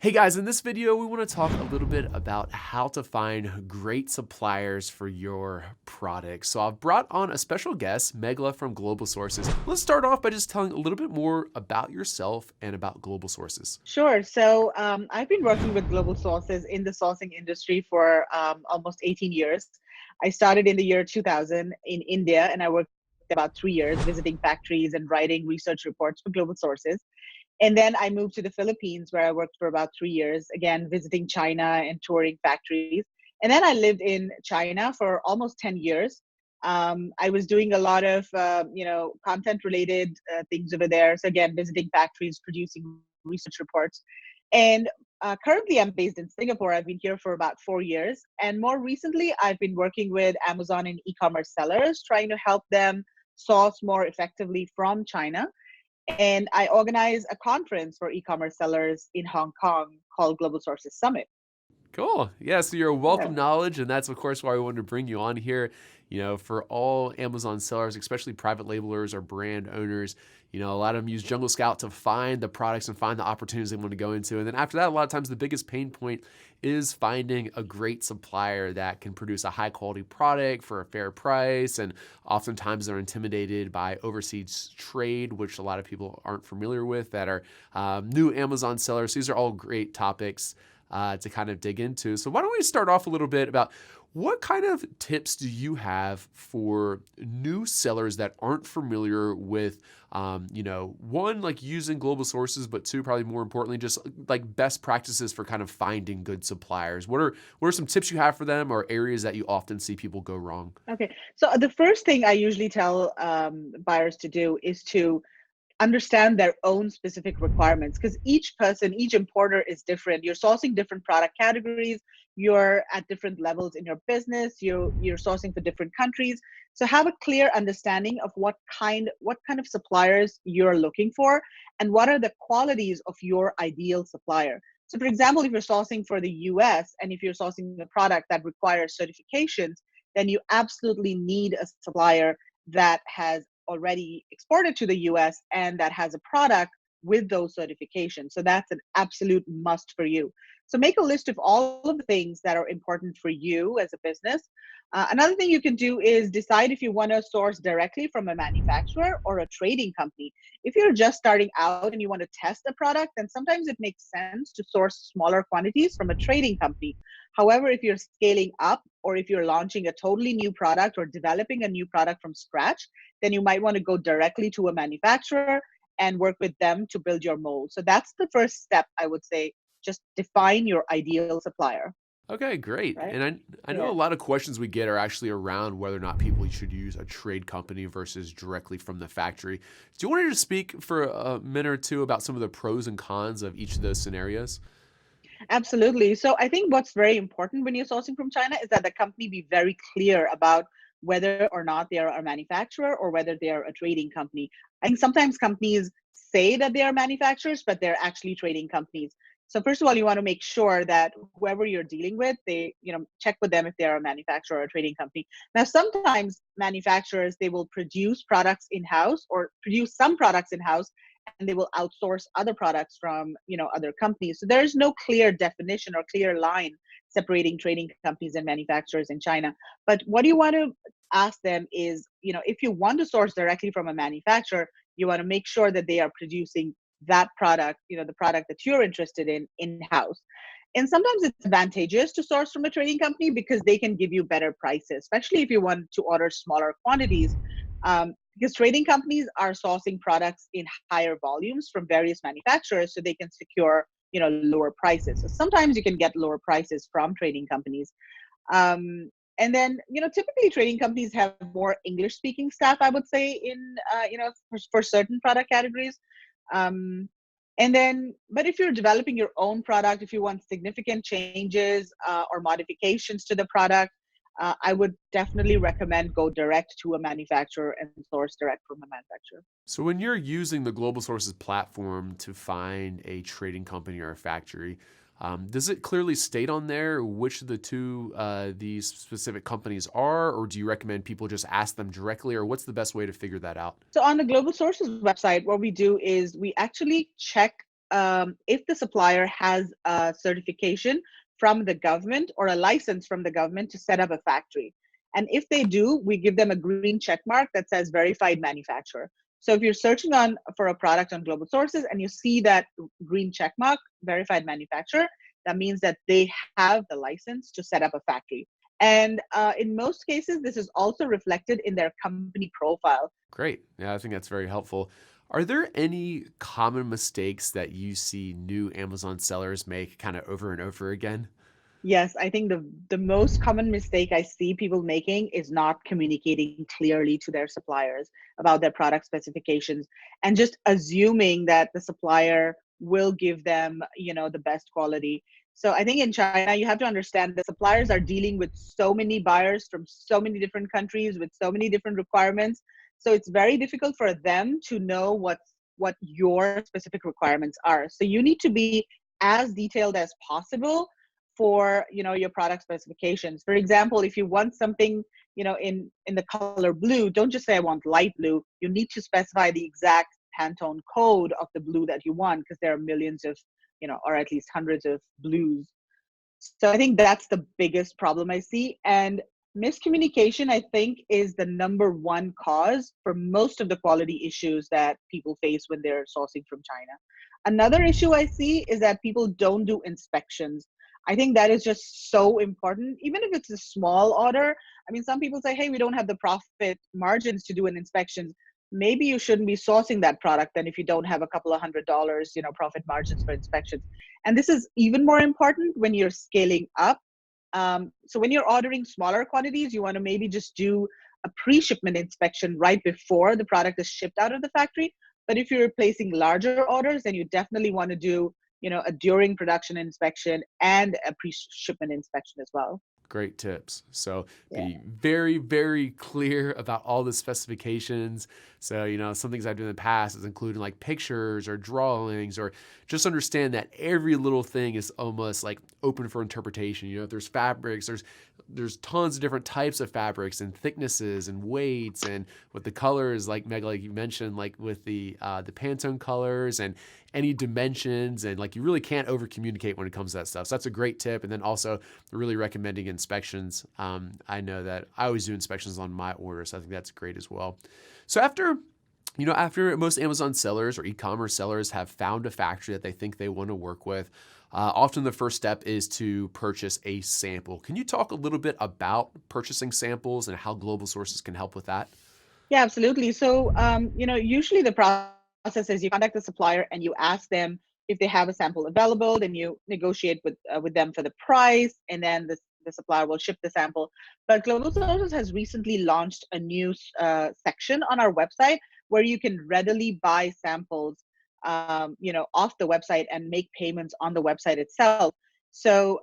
Hey guys, in this video, we want to talk a little bit about how to find great suppliers for your products. So I've brought on a special guest, Megla from Global Sources. Let's start off by just telling a little bit more about yourself and about Global Sources. Sure. So I've been working with global sources in the sourcing industry for almost 18 years. I started in the year 2000 in India, and I worked about 3 years visiting factories and writing research reports for global sources. And then I moved to the Philippines, where I worked for about 3 years, again, visiting China and touring factories. And then I lived in China for almost 10 years. I was doing a lot of, content related things over there. So again, visiting factories, producing research reports. And currently, I'm based in Singapore. I've been here for about 4 years. And more recently, I've been working with Amazon and e commerce sellers, trying to help them source more effectively from China. And I organize a conference for e commerce sellers in Hong Kong called Global Sources Summit. Cool. Yeah, so you're a wealth of Yeah. knowledge, and that's of course why we wanted to bring you on here. For all Amazon sellers, especially private labelers or brand owners, a lot of them use Jungle Scout to find the products and find the opportunities they want to go into. And then after that, a lot of times the biggest pain point is finding a great supplier that can produce a high quality product for a fair price. And oftentimes they're intimidated by overseas trade, which a lot of people aren't familiar with that are new Amazon sellers. These are all great topics to kind of dig into. So why don't we start off a little bit about what kind of tips do you have for new sellers that aren't familiar with, one, like using global sources, but two, probably more importantly, just like best practices for kind of finding good suppliers. What are some tips you have for them or areas that you often see people go wrong? Okay. So the first thing I usually tell buyers to do is to understand their own specific requirements, because each person, each importer is different. You're sourcing different product categories, you're at different levels in your business, you're sourcing for different countries. So have a clear understanding of what kind of suppliers you're looking for, and what are the qualities of your ideal supplier. So for example, if you're sourcing for the US and if you're sourcing a product that requires certifications, then you absolutely need a supplier that has already exported to the US and that has a product with those certifications. So that's an absolute must for you. So make a list of all of the things that are important for you as a business. Another thing you can do is decide if you want to source directly from a manufacturer or a trading company. If you're just starting out and you want to test a product, then sometimes it makes sense to source smaller quantities from a trading company. However, if you're scaling up or if you're launching a totally new product or developing a new product from scratch, then you might want to go directly to a manufacturer and work with them to build your mold. So that's the first step, I would say. Just define your ideal supplier, Okay, great. right? And I know a Yeah. lot of questions we get are actually around whether or not people should use a trade company versus directly from the factory. Do you want to just speak for a minute or two about some of the pros and cons of each of those scenarios? Absolutely. So I think what's very important when you're sourcing from China is that the company be very clear about whether or not they are a manufacturer or whether they are a trading company. I think sometimes companies say that they are manufacturers, but they're actually trading companies. So first of all, you want to make sure that whoever you're dealing with, they, check with them if they're a manufacturer or a trading company. Now, sometimes manufacturers, they will produce products in-house or produce some products in-house, and they will outsource other products from other companies. So there's no clear definition or clear line separating trading companies and manufacturers in China. But what you want to ask them is, if you want to source directly from a manufacturer, you want to make sure that they are producing that product, the product that you're interested in house. And sometimes it's advantageous to source from a trading company because they can give you better prices, especially if you want to order smaller quantities. Because trading companies are sourcing products in higher volumes from various manufacturers, so they can secure lower prices. So sometimes you can get lower prices from trading companies. And then typically trading companies have more English speaking staff, I would say, in for certain product categories. um, and then, but if you're developing your own product, if you want significant changes or modifications to the product, I would definitely recommend go direct to a manufacturer and source direct from a manufacturer. So when you're using the Global Sources platform to find a trading company or a factory, does it clearly state on there which of the two these specific companies are, or do you recommend people just ask them directly, or what's the best way to figure that out? So on the Global Sources website, what we do is we actually check if the supplier has a certification from the government or a license from the government to set up a factory. And if they do, we give them a green check mark that says verified manufacturer. So if you're searching on for a product on global sources and you see that green check mark, verified manufacturer, that means that they have the license to set up a factory. And in most cases, this is also reflected in their company profile. Great. Yeah, I think that's very helpful. Are there any common mistakes that you see new Amazon sellers make kind of over and over again? Yes, I think the most common mistake I see people making is not communicating clearly to their suppliers about their product specifications and just assuming that the supplier will give them, the best quality. So I think in China, you have to understand that suppliers are dealing with so many buyers from so many different countries with so many different requirements. So it's very difficult for them to know what your specific requirements are. So you need to be as detailed as possible for your product specifications. For example, if you want something in the color blue, don't just say I want light blue. You need to specify the exact Pantone code of the blue that you want, because there are millions of or at least hundreds of blues. So I think that's the biggest problem I see. And miscommunication, I think, is the number one cause for most of the quality issues that people face when they're sourcing from China. Another issue I see is that people don't do inspections. I think that is just so important, even if it's a small order. I mean, some people say, hey, we don't have the profit margins to do an inspection. Maybe you shouldn't be sourcing that product then if you don't have a couple of $100, profit margins for inspections. And this is even more important when you're scaling up. So when you're ordering smaller quantities, you want to maybe just do a pre-shipment inspection right before the product is shipped out of the factory. But if you're placing larger orders, then you definitely want to do, a during production inspection and a pre-shipment inspection as well. Great tips. So Yeah. be very, very clear about all the specifications. So, some things I've done in the past is including like pictures or drawings, or just understand that every little thing is almost like open for interpretation. If there's fabrics, there's tons of different types of fabrics and thicknesses and weights, and with the colors, like Meg, like you mentioned, like with the Pantone colors and any dimensions, and like you really can't over communicate when it comes to that stuff. So that's a great tip. And then also really recommending inspections. I know that I always do inspections on my orders, so I think that's great as well. So after most Amazon sellers or e-commerce sellers have found a factory that they think they want to work with, often the first step is to purchase a sample. Can you talk a little bit about purchasing samples and how global sources can help with that? Yeah, absolutely. So, usually the process is you contact the supplier and you ask them if they have a sample available. Then you negotiate with them for the price, and then the supplier will ship the sample. But Global Sources has recently launched a new section on our website where you can readily buy samples, off the website and make payments on the website itself. So,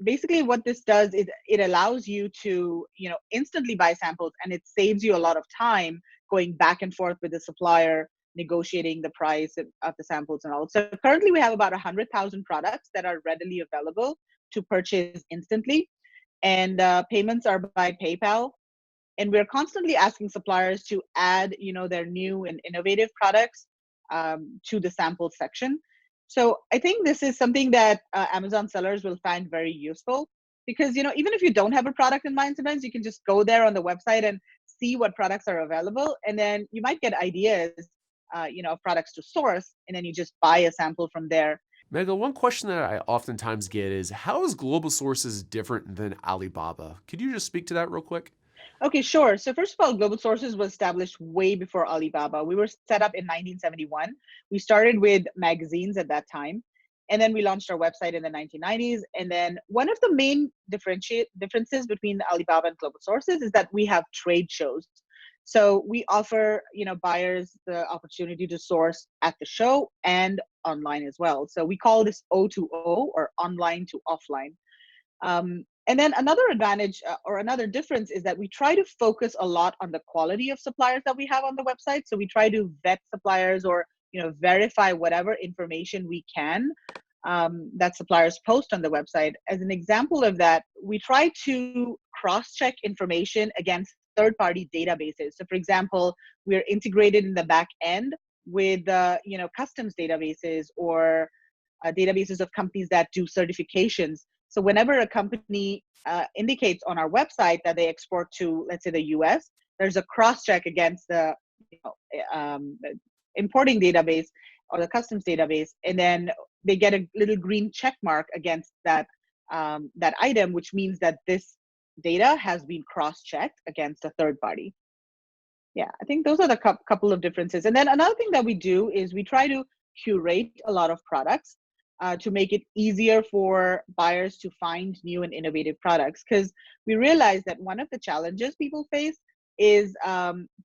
basically what this does is it allows you to instantly buy samples, and it saves you a lot of time going back and forth with the supplier negotiating the price of the samples and all. So currently we have about 100,000 products that are readily available to purchase instantly, and payments are by PayPal. And we're constantly asking suppliers to add their new and innovative products to the sample section. So I think this is something that Amazon sellers will find very useful, because even if you don't have a product in mind, sometimes you can just go there on the website and see what products are available, and then you might get ideas of products to source, and then you just buy a sample from there. Mega, one question that I oftentimes get is, how is Global Sources different than Alibaba? Could you just speak to that real quick? Okay, sure. So first of all, Global Sources was established way before Alibaba. We were set up in 1971. We started with magazines at that time, and then we launched our website in the 1990s. And then one of the main differences between Alibaba and Global Sources is that we have trade shows. So we offer, buyers the opportunity to source at the show and online as well. So we call this O2O, or online to offline. And then another advantage, or another difference, is that we try to focus a lot on the quality of suppliers that we have on the website. So we try to vet suppliers, or verify whatever information we can that suppliers post on the website. As an example of that, we try to cross-check information against third-party databases. So, for example, we're integrated in the back end with customs databases or databases of companies that do certifications. So whenever a company indicates on our website that they export to, let's say, the US, there's a cross check against the importing database or the customs database, and then they get a little green check mark against that item, which means that this data has been cross-checked against a third party. Yeah, I think those are the couple of differences. And then another thing that we do is we try to curate a lot of products to make it easier for buyers to find new and innovative products. Because we realize that one of the challenges people face is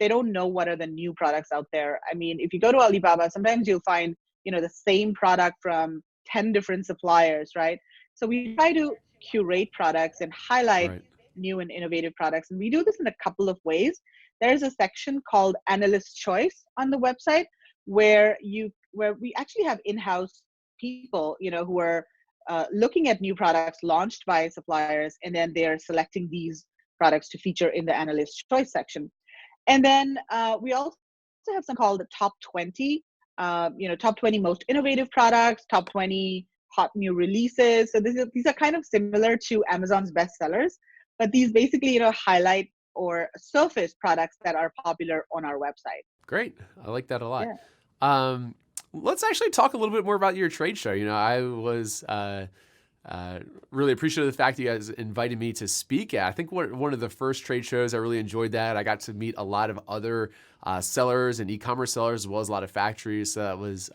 they don't know what are the new products out there. I mean, if you go to Alibaba, sometimes you'll find the same product from 10 different suppliers, right? So we try to curate products and highlight Right. new and innovative products. And we do this in a couple of ways. There's a section called Analyst Choice on the website where we actually have in-house people, who are looking at new products launched by suppliers, and then they're selecting these products to feature in the Analyst Choice section. And then we also have something called the Top 20, top 20 most innovative products, top 20 hot new releases. So these are kind of similar to Amazon's bestsellers, but these basically, highlight or surface products that are popular on our website. Great. I like that a lot. Yeah. Um, let's actually talk a little bit more about your trade show. I was really appreciative of the fact that you guys invited me to speak at. I think one of the first trade shows, I really enjoyed that. I got to meet a lot of other sellers and e-commerce sellers, as well as a lot of factories. So that was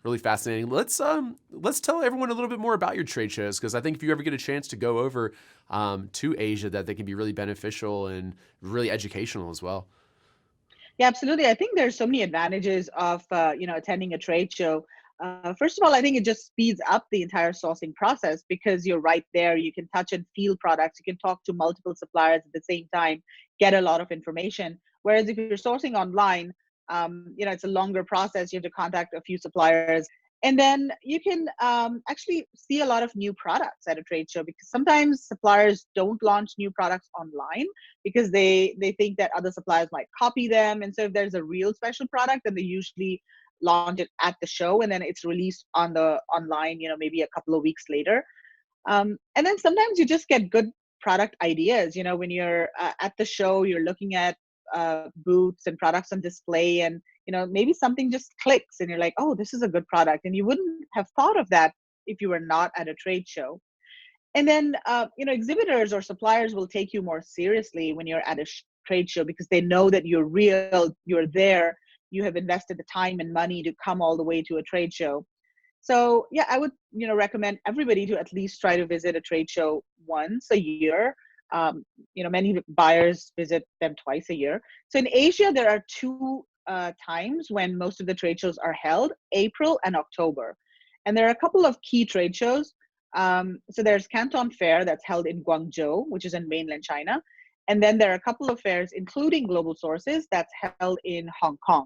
really fascinating. Let's tell everyone a little bit more about your trade shows, because I think if you ever get a chance to go over to Asia, that they can be really beneficial and really educational as well. Yeah, absolutely. I think there's so many advantages of attending a trade show. First of all, I think it just speeds up the entire sourcing process because you're right there. You can touch and feel products. You can talk to multiple suppliers at the same time, get a lot of information. Whereas if you're sourcing online, it's a longer process. You have to contact a few suppliers, and then you can actually see a lot of new products at a trade show, because sometimes suppliers don't launch new products online because they think that other suppliers might copy them. And so if there's a real special product, then they usually launch it at the show, and then it's released on the online, maybe a couple of weeks later. And then sometimes you just get good product ideas. When you're at the show, you're looking at booths and products on display, and maybe something just clicks and you're like, oh, this is a good product, and you wouldn't have thought of that if you were not at a trade show. And then exhibitors or suppliers will take you more seriously when you're at a trade show, because they know that you're real, you're there, you have invested the time and money to come all the way to a trade show. So yeah, I would recommend everybody to at least try to visit a trade show once a year. Many buyers visit them twice a year. So in Asia, there are two times when most of the trade shows are held: April and October. And there are a couple of key trade shows. So there's Canton Fair that's held in Guangzhou, which is in mainland China. And then there are a couple of fairs, including Global Sources, that's held in Hong Kong.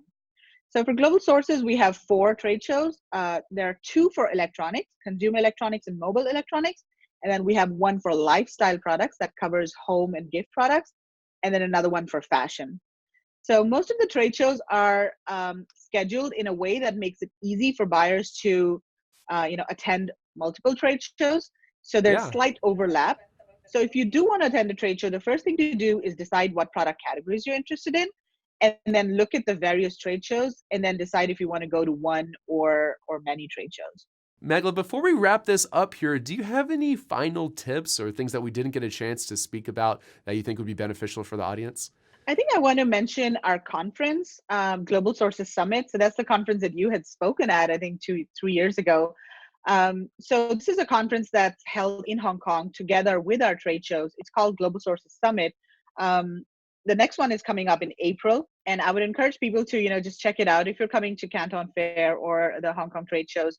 So for Global Sources, we have 4 trade shows. There are 2 for electronics, consumer electronics and mobile electronics. And then we have one for lifestyle products that covers home and gift products. And then another one for fashion. So most of the trade shows are scheduled in a way that makes it easy for buyers to, attend multiple trade shows. So there's Yeah. slight overlap. So if you do want to attend a trade show, the first thing to do is decide what product categories you're interested in, and then look at the various trade shows, and then decide if you want to go to one or many trade shows. Megla, before we wrap this up here, do you have any final tips or things that we didn't get a chance to speak about that you think would be beneficial for the audience? I think I want to mention our conference, Global Sources Summit. So that's the conference that you had spoken at, I think, 3 years ago. So this is a conference that's held in Hong Kong together with our trade shows. It's called Global Sources Summit. The next one is coming up in April, and I would encourage people to, just check it out. If you're coming to Canton Fair or the Hong Kong trade shows,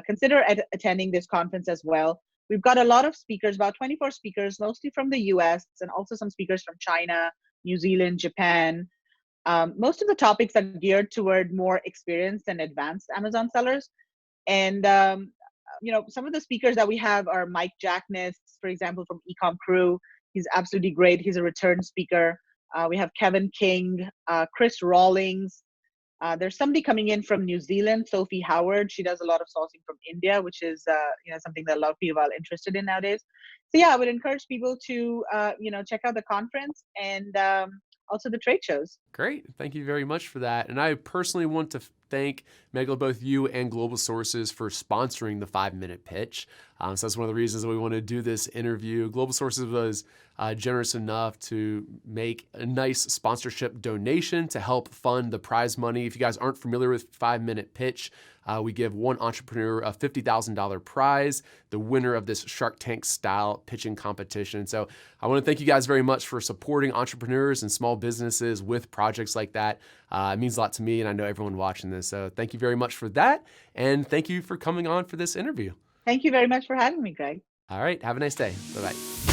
consider attending this conference as well. We've got a lot of speakers, about 24 speakers, mostly from the US, and also some speakers from China, New Zealand, Japan. Most of the topics are geared toward more experienced and advanced Amazon sellers. And some of the speakers that we have are Mike Jackness, for example, from Ecom Crew. He's absolutely great. He's a return speaker. We have Kevin King, Chris Rawlings, There's somebody coming in from New Zealand, Sophie Howard. She does a lot of sourcing from India, which is something that a lot of people are interested in nowadays. So yeah, I would encourage people to check out the conference and also the trade shows. Great. Thank you very much for that. And I personally want to thank Megla, both you and Global Sources, for sponsoring the 5 minute pitch. So that's one of the reasons that we want to do this interview. Global Sources was generous enough to make a nice sponsorship donation to help fund the prize money. If you guys aren't familiar with 5 minute pitch, we give one entrepreneur a $50,000 prize, the winner of this Shark Tank style pitching competition. So I want to thank you guys very much for supporting entrepreneurs and small businesses with projects like that. It means a lot to me, and I know everyone watching this. So thank you very much for that. And thank you for coming on for this interview. Thank you very much for having me, Greg. All right. Have a nice day. Bye-bye.